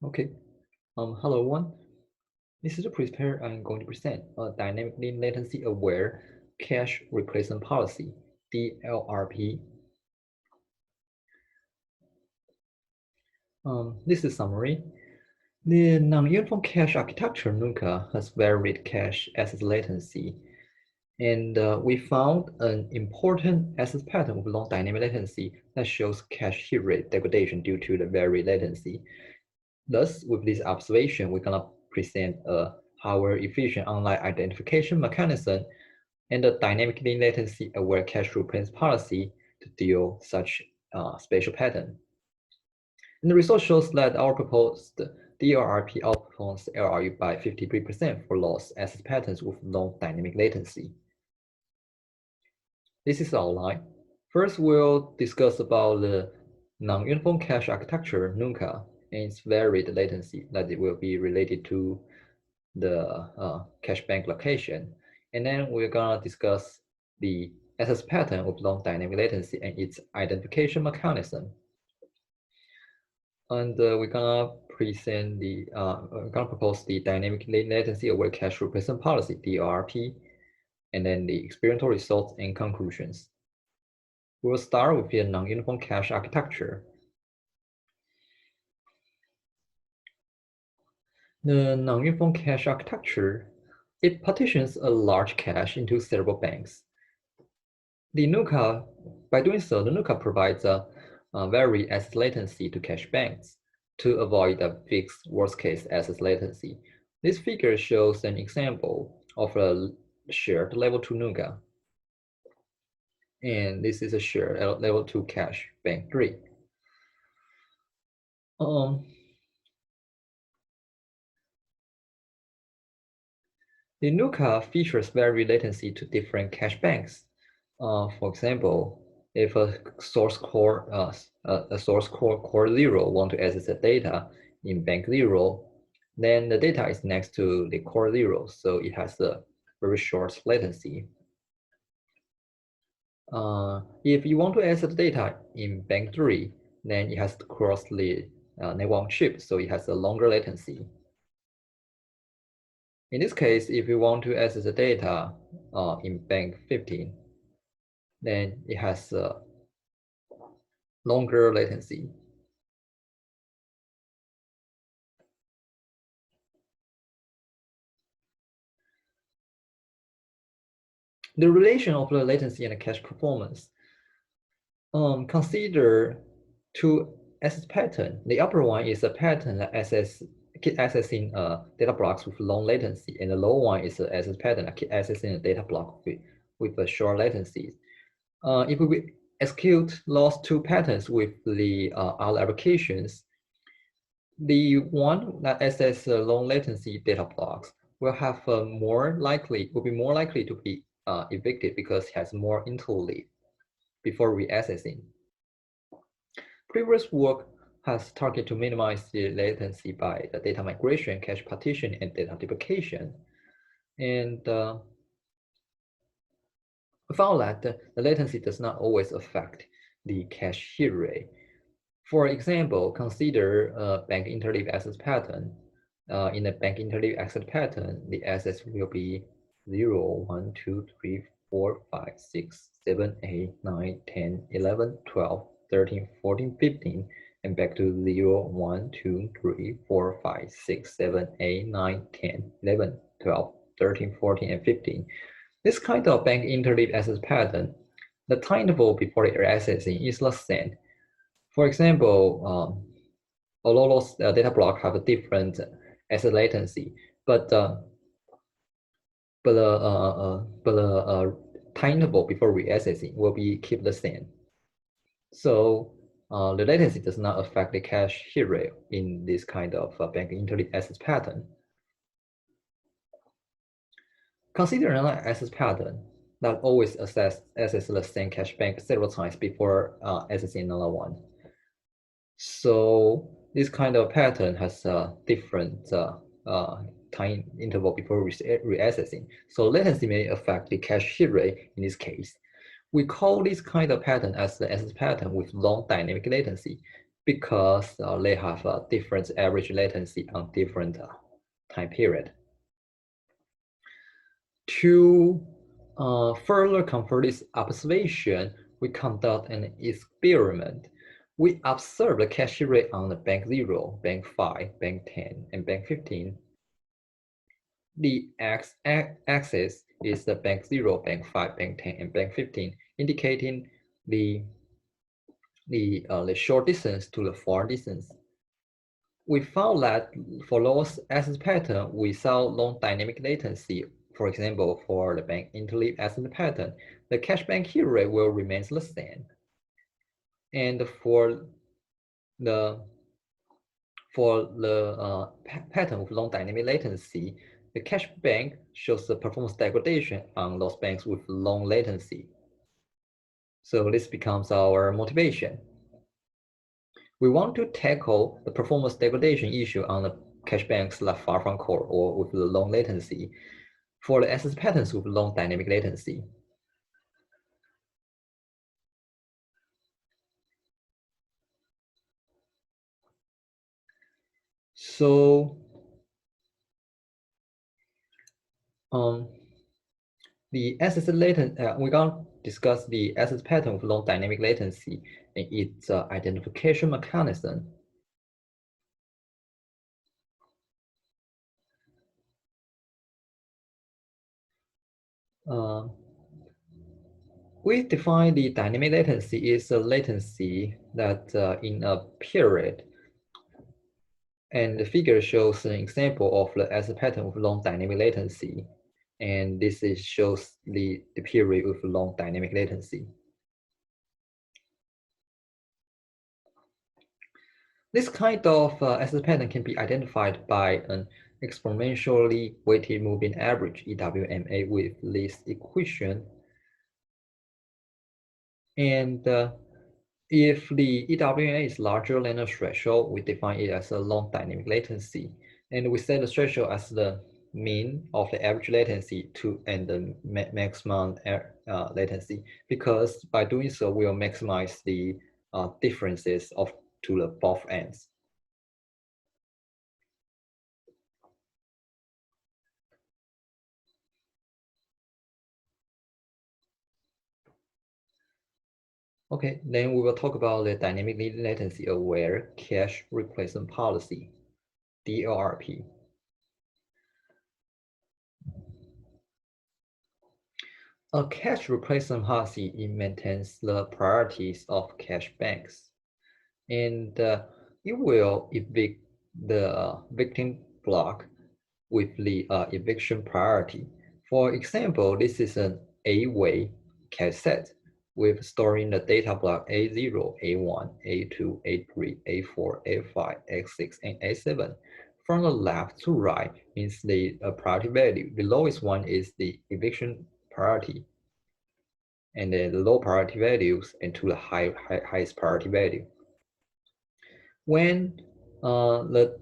Okay. Hello everyone. This is the presenter. I'm going to present a dynamically latency-aware cache replacement policy (DLRP). This is summary. The non-uniform cache architecture NUCA has varied cache access latency, and we found an important access pattern with long dynamic latency that shows cache hit rate degradation due to the varied latency. Thus, with this observation, we're gonna present a power efficient online identification mechanism and a dynamically latency aware cache replacement policy to deal such spatial pattern. And the result shows that our proposed DLRP outperforms LRU by 53% for loss access patterns with long dynamic latency. This is our outline. First, we'll discuss about the non-uniform cache architecture, NUCA, and its varied latency that it will be related to the cache bank location. And then we're gonna discuss the access pattern of long dynamic latency and its identification mechanism. And we're gonna propose the dynamic latency aware cache replacement policy, DLRP, and then the experimental results and conclusions. We'll start with the non-uniform cache architecture. The non-uniform cache architecture, it partitions a large cache into several banks. The NUCA, by doing so, the NUCA provides a very access latency to cache banks to avoid a fixed worst-case access latency. This figure shows an example of a shared level 2 NUCA. And this is a shared level 2 cache bank 3. The NUCA features varied latency to different cache banks. For example, if a source core core 0 want to access the data in bank 0, then the data is next to the core 0, so it has a very short latency. If you want to access the data in bank 3, then it has to cross the network chip, so it has a longer latency. In this case, if you want to access the data in bank 15, then it has a longer latency. The relation of the latency and the cache performance. Consider two access pattern. The upper one is a pattern that keep accessing data blocks with long latency, and the lower one is an access pattern that keep accessing a data block with a short latency. If we execute those two patterns with the other applications, the one that accesses long latency data blocks will be more likely to be evicted because it has more interleave before reaccessing. Previous work has targeted to minimize the latency by the data migration, cache partition, and data duplication. And we found that the latency does not always affect the cache hit rate. For example, consider a bank interleave access pattern. In a bank interleave access pattern, the access will be 0, 1, 2, 3, 4, 5, 6, 7, 8, 9, 10, 11, 12, 13, 14, 15, and back to 0, 1, 2, 3, 4, 5, 6, 7, 8, 9, 10, 11, 12, 13, 14, and 15. This kind of bank interleave access pattern, the time interval before the accessing is the same. For example, although those data blocks have a different access latency, but the time interval before reaccessing will be keep the same. So the latency does not affect the cache hit rate in this kind of bank interleave access pattern. Consider another access pattern that always access the same cache bank several times before accessing another one. So this kind of pattern has a different time interval before reaccessing. So latency may affect the cache hit rate in this case. We call this kind of pattern as the access pattern with long dynamic latency because they have a different average latency on different time period. To further confirm this observation, we conduct an experiment. We observe the cache rate on the bank 0, bank 5, bank 10, and bank 15. The x-axis is the bank 0, bank 5, bank 10, and bank 15, indicating the short distance to the far distance. We found that for those access pattern, we saw long dynamic latency. For example, for the bank interleaved access pattern, the cache bank hit rate will remain the same. And for the pattern with long dynamic latency, the cache bank shows the performance degradation on those banks with long latency. So this becomes our motivation. We want to tackle the performance degradation issue on the cache banks that far from core or with the long latency for the access patterns with long dynamic latency. So the access latency, we're going to discuss the access pattern with long dynamic latency and its identification mechanism. We define the dynamic latency is a latency that in a period, and the figure shows an example of the access pattern with long dynamic latency. And this shows the period with long dynamic latency. This kind of access pattern can be identified by an exponentially weighted moving average, EWMA, with this equation. And if the EWMA is larger than a threshold, we define it as a long dynamic latency. And we set the threshold as the mean of the average latency and the maximum latency, because by doing so, we'll maximize the differences to the both ends. Okay, then we will talk about the dynamic latency aware cache replacement policy, DLRP. A cache replacement policy, it maintains the priorities of cache banks, and it will evict the victim block with the eviction priority. For example, this is an A-way cache set with storing the data block A0, A1, A2, A3, A4, A5, X6, and A7. From the left to right means the priority value. The lowest one is the eviction priority, and then the low priority values into the highest priority value. When the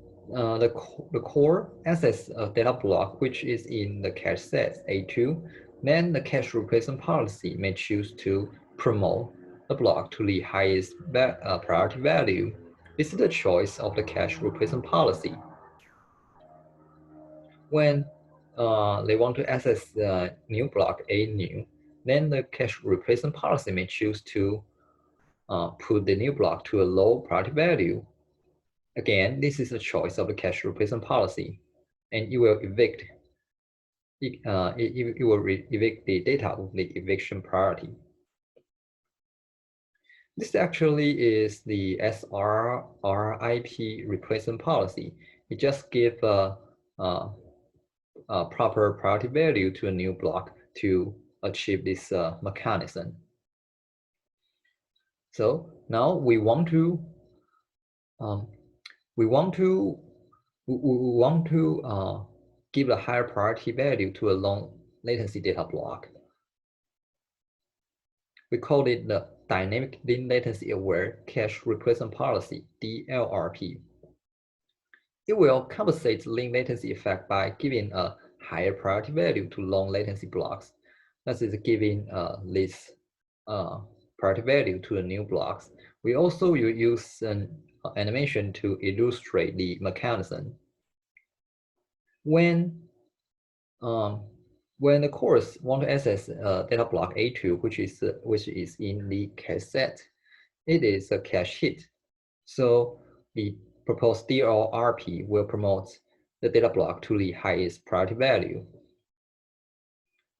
core access data block, which is in the cache set A2, then the cache replacement policy may choose to promote the block to the highest priority value. This is the choice of the cache replacement policy. When they want to access the new block A new, then the cache replacement policy may choose to put the new block to a low priority value. Again, this is a choice of the cache replacement policy, and it will evict it will evict the data with the eviction priority. This actually is the SRRIP replacement policy. It just gives a proper priority value to a new block to achieve this mechanism. So now we want to give a higher priority value to a long latency data block. We call it the dynamic link latency aware cache replacement policy, DLRP. It will compensate link latency effect by giving a higher priority value to long latency blocks. That is giving this priority value to the new blocks. We also use an animation to illustrate the mechanism. When the cores want to access data block A2, which is in the cassette, it is a cache hit. So the proposed DLRP will promote the data block to the highest priority value.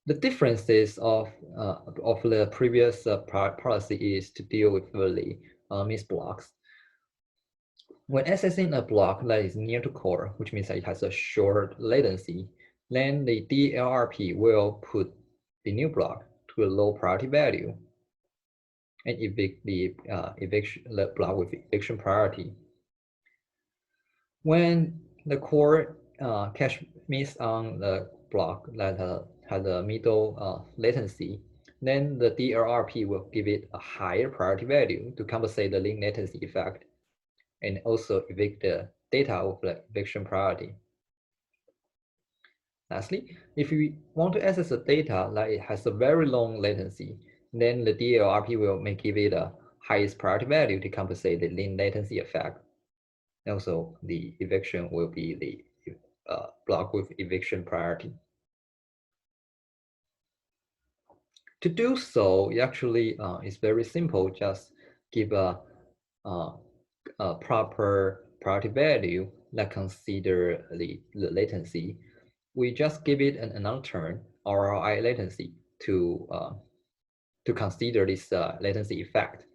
The differences of the previous policy is to deal with the missed blocks. When accessing a block that is near to core, which means that it has a short latency, then the DLRP will put the new block to a low priority value and evict the block with eviction priority. When the core cache miss on the block that has a middle latency, then the DLRP will give it a higher priority value to compensate the link latency effect and also evict the data with the eviction priority. Lastly, if we want to access the data that it has a very long latency, then the DLRP may give it a highest priority value to compensate the link latency effect. Also, the eviction will be the block with eviction priority. To do so, it actually is very simple. Just give a proper priority value that consider the latency. We just give it another term, RRI latency, to consider this latency effect.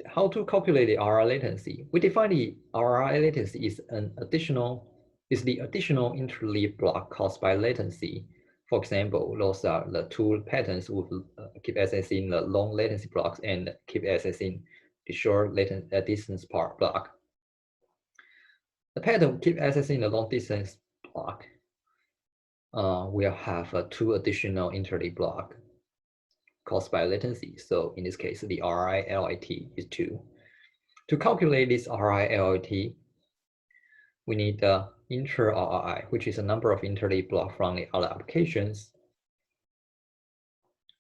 How to calculate the RRI latency? We define the RRI latency is the additional interleave block caused by latency. For example, those are the two patterns with keep accessing the long latency blocks and keep accessing the short distance part block. The pattern keep accessing the long distance block will have two additional interleave block caused by latency. So in this case, the RI LIT is 2. To calculate this RI LIT, we need the inter RI, which is a number of interleave blocks from the other applications,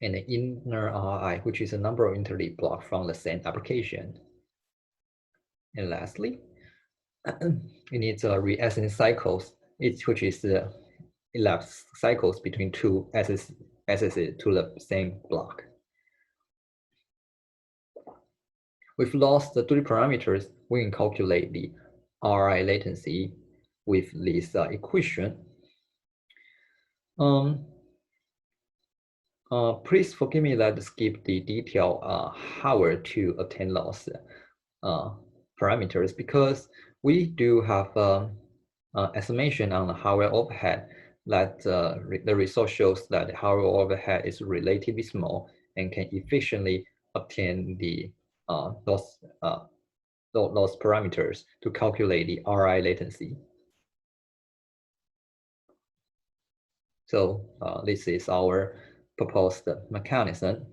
and the inner RI, which is a number of interleave blocks from the same application. And lastly, it needs a reaccessing cycles, which is the elapsed cycles between two accesses to the same block. We've lost the 3 parameters. We can calculate the RI latency with this equation. Please forgive me that I skip the detail how to obtain those parameters, because we do have estimation on the hardware overhead that the result shows that the hardware overhead is relatively small and can efficiently obtain the those parameters to calculate the RI latency. So this is our proposed mechanism.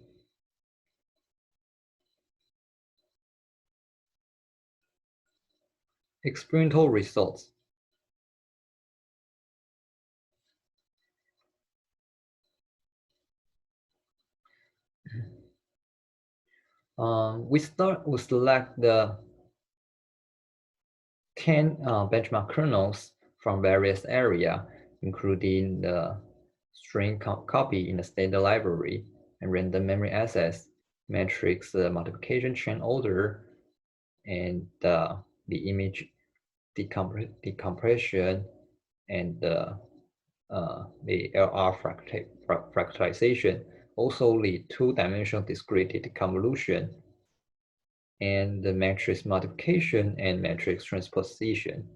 Experimental results. We select the 10 benchmark kernels from various areas, including the string copy in the standard library and random memory access, matrix multiplication chain order, and the image decompression, and the LR fractalization, also the 2-dimensional discrete convolution, and the matrix multiplication and matrix transposition.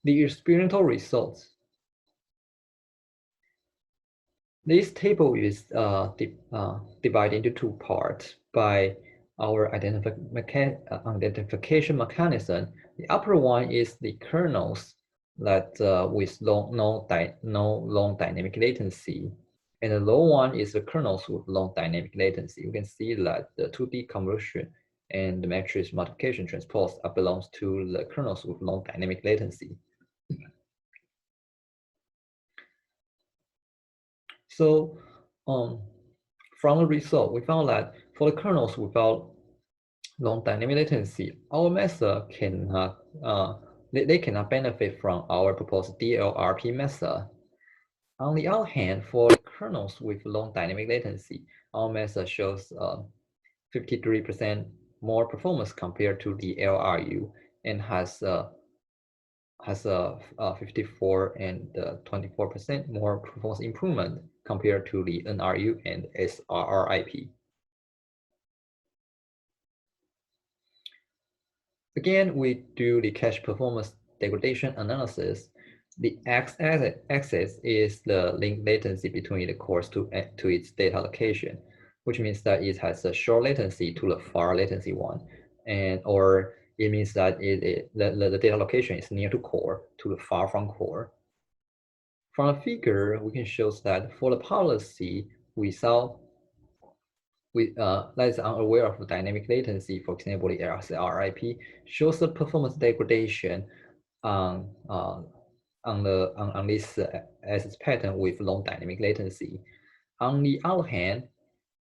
The experimental results. This table is divided into 2 parts by our identification mechanism. The upper one is the kernels that with no long dynamic latency, and the lower one is the kernels with long dynamic latency. You can see that the 2D conversion and the matrix multiplication transpose belongs to the kernels with long dynamic latency. So from the result, we found that for the kernels without long dynamic latency, our method cannot they cannot benefit from our proposed DLRP method. On the other hand, for kernels with long dynamic latency, our method shows 53% more performance compared to the LRU and has a 54 and 24% more performance improvement compared to the NRU and SRRIP. Again, we do the cache performance degradation analysis. The x-axis is the link latency between the cores to its data location, which means that it has a short latency to the far latency one, or it means that the data location is near to core to the far from core. From the figure, we can show that for the policy, we saw that is unaware of dynamic latency, for example, the SRIP shows the performance degradation on this SS pattern with long dynamic latency. On the other hand,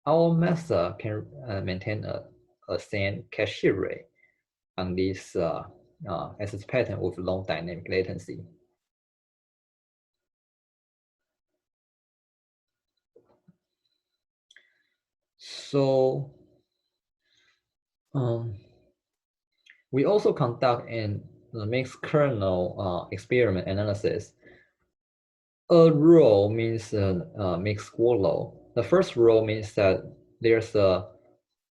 our method can maintain a same cache hit rate on this SS pattern with long dynamic latency. So we also conduct a mixed kernel experiment analysis. A row means a mixed workload. The first row means that there's a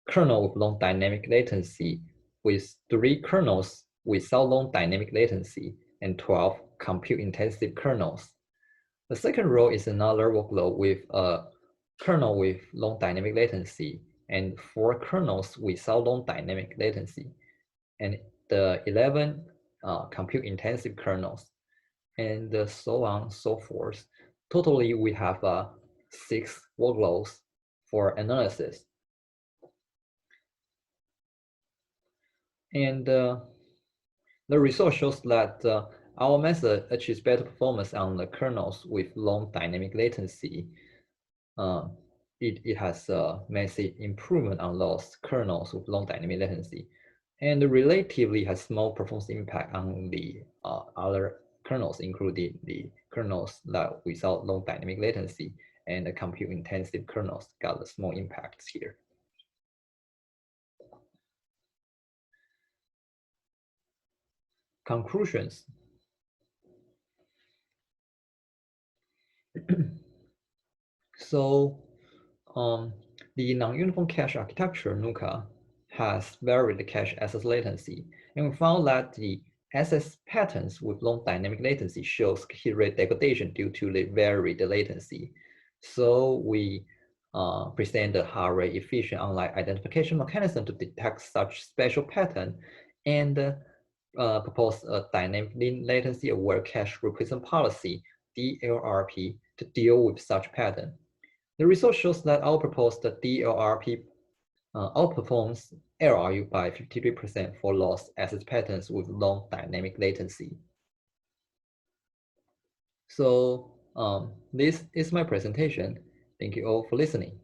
kernel with long dynamic latency with 3 kernels without long dynamic latency and 12 compute-intensive kernels. The second row is another workload with a kernel with long dynamic latency and 4 kernels without long dynamic latency, and the 11 compute-intensive kernels, and so on and so forth. Totally, we have 6 workloads for analysis. And the result shows that our method achieves better performance on the kernels with long dynamic latency. It has a massive improvement on those kernels with long dynamic latency, and relatively has small performance impact on the other kernels, including the kernels that without long dynamic latency, and the compute-intensive kernels got a small impacts here. Conclusions. So the non-uniform cache architecture, NUCA, has varied cache access latency, and we found that the SS patterns with long dynamic latency shows hit rate degradation due to the varied latency. So we present a high efficient online identification mechanism to detect such special pattern, and propose a dynamic latency aware cache replacement policy, DLRP, to deal with such pattern. The result shows that our proposed DLRP outperforms LRU by 53% for lost access patterns with long dynamic latency. So this is my presentation. Thank you all for listening.